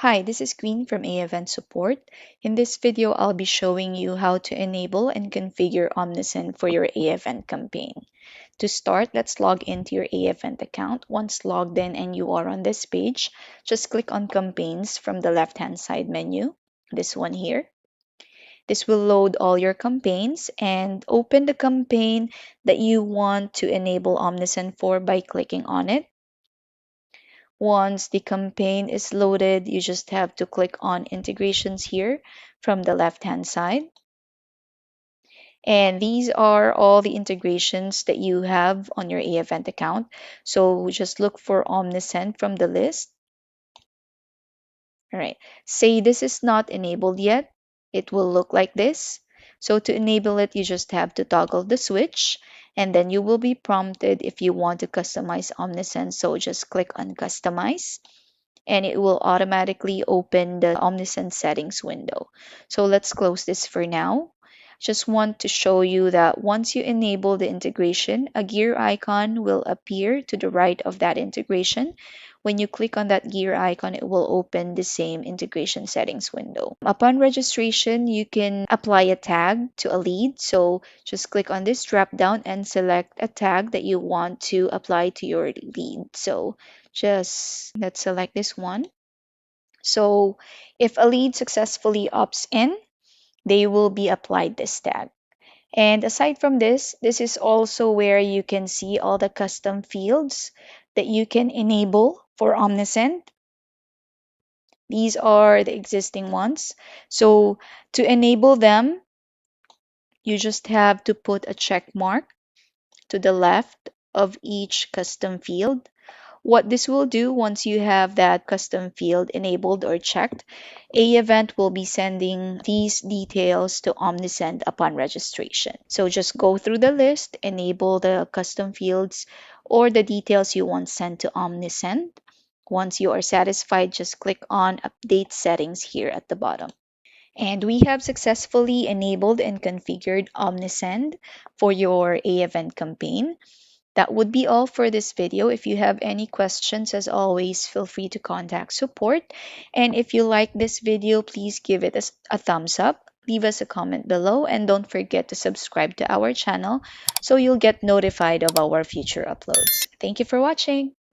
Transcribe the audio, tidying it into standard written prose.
Hi, this is Queen from AEvent Support. In this video, I'll be showing you how to enable and configure Omnisend for your AEvent campaign. To start, let's log into your AEvent account. Once logged in and you are on this page, just click on Campaigns from the left-hand side menu, this one here. This will load all your campaigns and open the campaign that you want to enable Omnisend for by clicking on it. Once the campaign is loaded, you just have to click on integrations here from the left-hand side. And these are all the integrations that you have on your AEvent account. So just look for Omnisend from the list. All right. Say this is not enabled yet. It will look like this. So to enable it, you just have to toggle the switch and then you will be prompted if you want to customize Omnisend. So just click on Customize and it will automatically open the Omnisend settings window. So let's close this for now. Just want to show you that once you enable the integration, a gear icon will appear to the right of that integration. When you click on that gear icon, it will open the same integration settings window. Upon registration, you can apply a tag to a lead. So just click on this drop down and select a tag that you want to apply to your lead. So just let's select this one. So if a lead successfully opts in, they will be applied this tag. And aside from this, this is also where you can see all the custom fields that you can enable for Omnisend. These are the existing ones. So to enable them, you just have to put a check mark to the left of each custom field. What this will do once you have that custom field enabled or checked, AEvent will be sending these details to Omnisend upon registration. So just go through the list, enable the custom fields or the details you want sent to Omnisend. Once you are satisfied, just click on Update Settings here at the bottom. And we have successfully enabled and configured Omnisend for your AEvent campaign. That would be all for this video. If you have any questions, as always, feel free to contact support. And if you like this video, please give it a thumbs up, leave us a comment below, and don't forget to subscribe to our channel so you'll get notified of our future uploads. Thank you for watching.